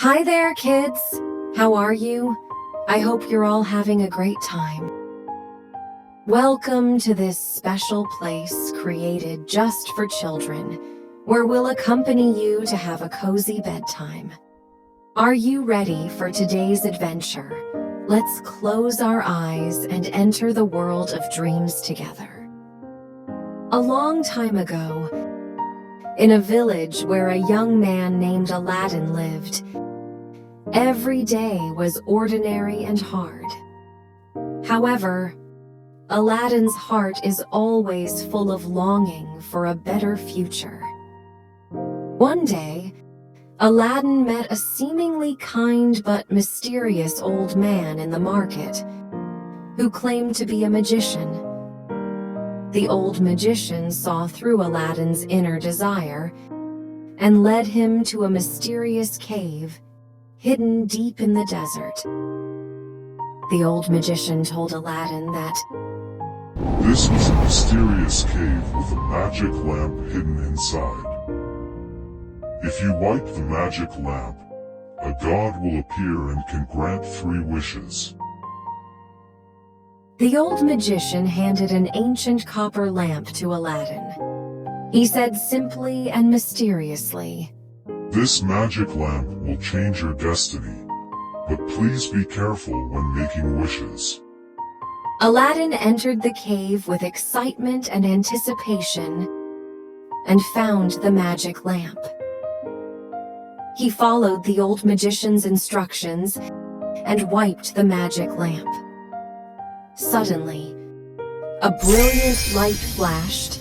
Hi there, kids! How are you? I hope you're all having a great time. Welcome to this special place created just for children, where we'll accompany you to have a cozy bedtime. Are you ready for today's adventure? Let's close our eyes and enter the world of dreams together. A long time ago, in a village where a young man named Aladdin lived, every day was ordinary and hard. However, Aladdin's heart is always full of longing for a better future. One day, Aladdin met a seemingly kind but mysterious old man in the market who claimed to be a magician. The old magician saw through Aladdin's inner desire and led him to a mysterious cave hidden deep in the desert. The old magician told Aladdin that this was a mysterious cave with a magic lamp hidden inside. If you wipe the magic lamp, a god will appear and can grant 3 wishes. The old magician handed an ancient copper lamp to Aladdin. He said simply and mysteriously, "This magic lamp will change your destiny, but please be careful when making wishes." Aladdin entered the cave with excitement and anticipation and found the magic lamp. He followed the old magician's instructions and wiped the magic lamp. Suddenly, a brilliant light flashed,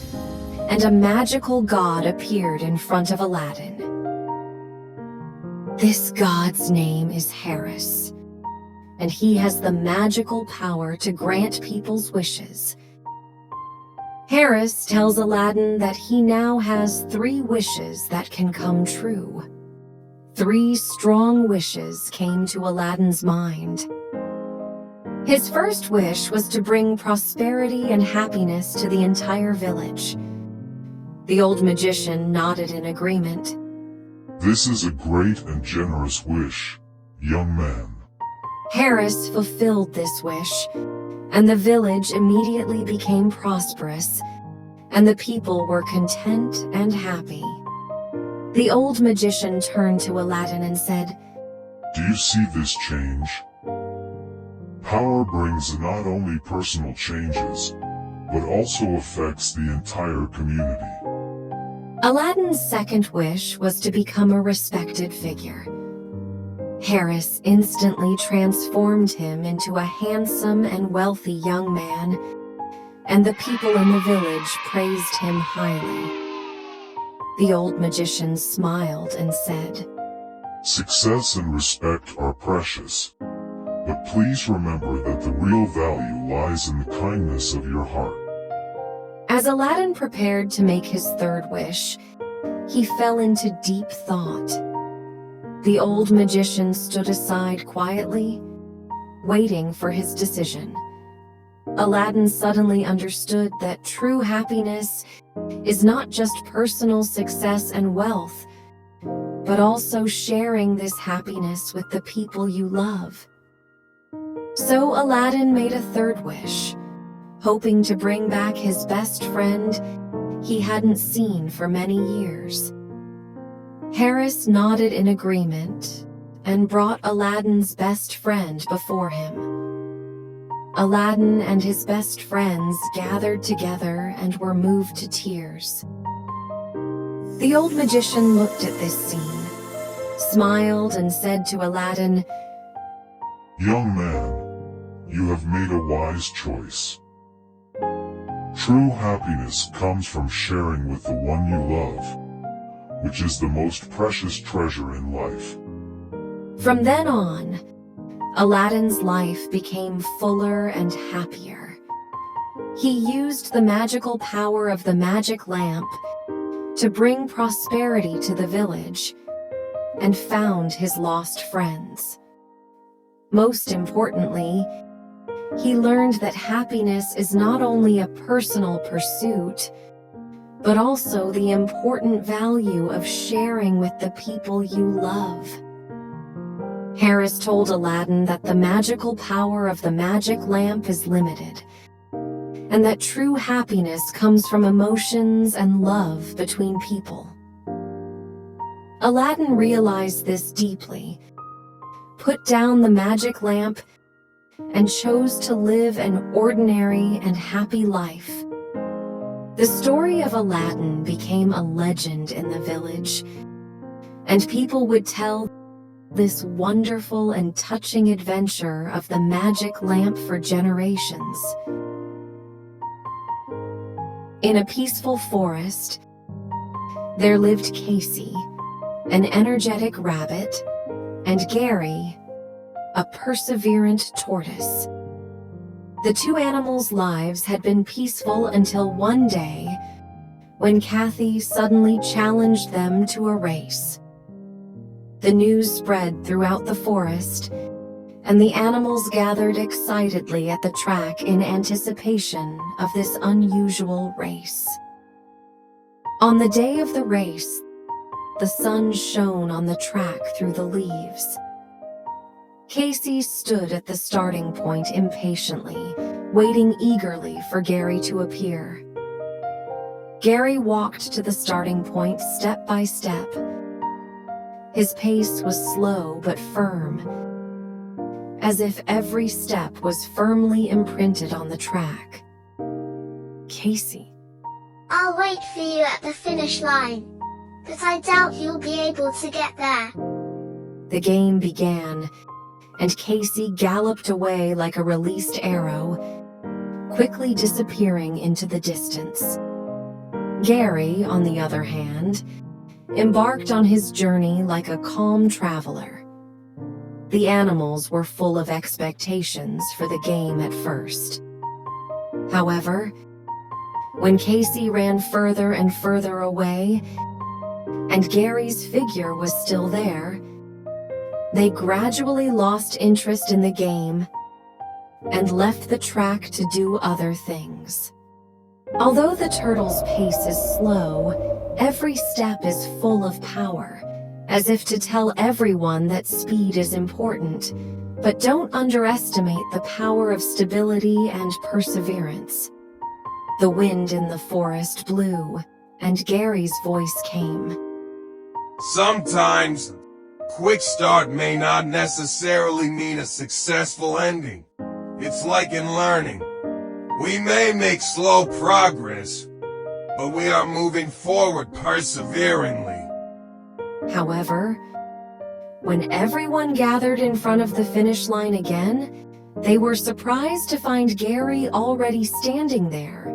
and a magical god appeared in front of Aladdin. This god's name is Hare, and he has the magical power to grant people's wishes. Hare tells Aladdin that he now has 3 wishes that can come true. 3 strong wishes came to Aladdin's mind. His first wish was to bring prosperity and happiness to the entire village. The old magician nodded in agreement. "This is a great and generous wish, young man." Hare fulfilled this wish, and the village immediately became prosperous, and the people were content and happy. The old magician turned to Aladdin and said, "Do you see this change? Power brings not only personal changes, but also affects the entire community." Aladdin's second wish was to become a respected figure. Hare instantly transformed him into a handsome and wealthy young man, and the people in the village praised him highly. The old magician smiled and said, "Success and respect are precious, but please remember that the real value lies in the kindness of your heart." As Aladdin prepared to make his third wish, he fell into deep thought. The old magician stood aside quietly, waiting for his decision. Aladdin suddenly understood that true happiness is not just personal success and wealth, but also sharing this happiness with the people you love. So Aladdin made a third wish, hoping to bring back his best friend he hadn't seen for many years. Hare nodded in agreement and brought Aladdin's best friend before him. Aladdin and his best friends gathered together and were moved to tears. The old magician looked at this scene, smiled and said to Aladdin, "Young man, you have made a wise choice. True happiness comes from sharing with the one you love, which is the most precious treasure in life." From then on, Aladdin's life became fuller and happier. He used the magical power of the magic lamp to bring prosperity to the village and found his lost friends. Most importantly, he learned that happiness is not only a personal pursuit, but also the important value of sharing with the people you love. Hare told Aladdin that the magical power of the magic lamp is limited, and that true happiness comes from emotions and love between people. Aladdin realized this deeply, put down the magic lamp, and chose to live an ordinary and happy life. The story of Aladdin became a legend in the village, and people would tell this wonderful and touching adventure of the magic lamp for generations. In a peaceful forest, there lived Casey, an energetic rabbit, and Gary, a perseverant tortoise. The two animals' lives had been peaceful until one day when Kathy suddenly challenged them to a race. The news spread throughout the forest, and the animals gathered excitedly at the track in anticipation of this unusual race. On the day of the race, the sun shone on the track through the leaves. Casey stood at the starting point impatiently, waiting eagerly for Gary to appear. Gary walked to the starting point step by step. His pace was slow but firm, as if every step was firmly imprinted on the track. Casey. I'll wait for you at the finish line, but I doubt you'll be able to get there. The game began, and Casey galloped away like a released arrow, quickly disappearing into the distance. Gary, on the other hand, embarked on his journey like a calm traveler. The animals were full of expectations for the game at first. However, when Casey ran further and further away, and Gary's figure was still there, they gradually lost interest in the game and left the track to do other things. Although the turtle's pace is slow, every step is full of power, as if to tell everyone that speed is important, but don't underestimate the power of stability and perseverance. The wind in the forest blew, and Gary's voice came. Sometimes, quick start may not necessarily mean a successful ending. It's like in learning. We may make slow progress, but we are moving forward perseveringly. However, when everyone gathered in front of the finish line again, they were surprised to find Gary already standing there,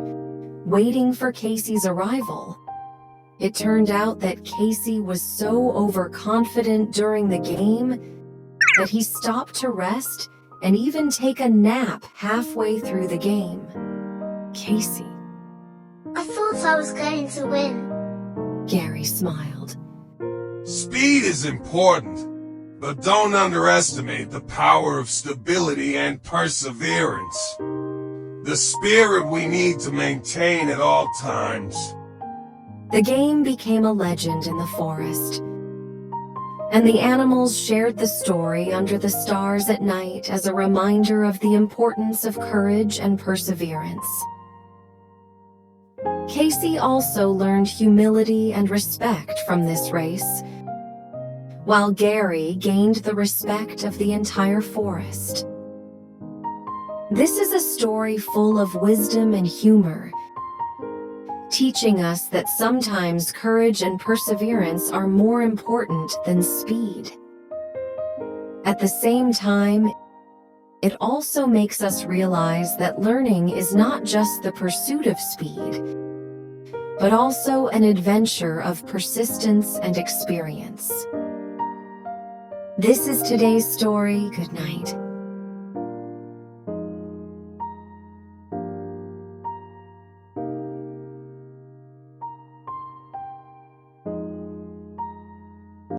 waiting for Casey's arrival. It turned out that Casey was so overconfident during the game that he stopped to rest and even take a nap halfway through the game. Casey. I thought I was going to win. Gary smiled. Speed is important, but don't underestimate the power of stability and perseverance. The spirit we need to maintain at all times. The game became a legend in the forest, and the animals shared the story under the stars at night as a reminder of the importance of courage and perseverance. Casey also learned humility and respect from this race, while Gary gained the respect of the entire forest. This is a story full of wisdom and humor, teaching us that sometimes courage and perseverance are more important than speed. At the same time, it also makes us realize that learning is not just the pursuit of speed, but also an adventure of persistence and experience. This is today's story. Good night.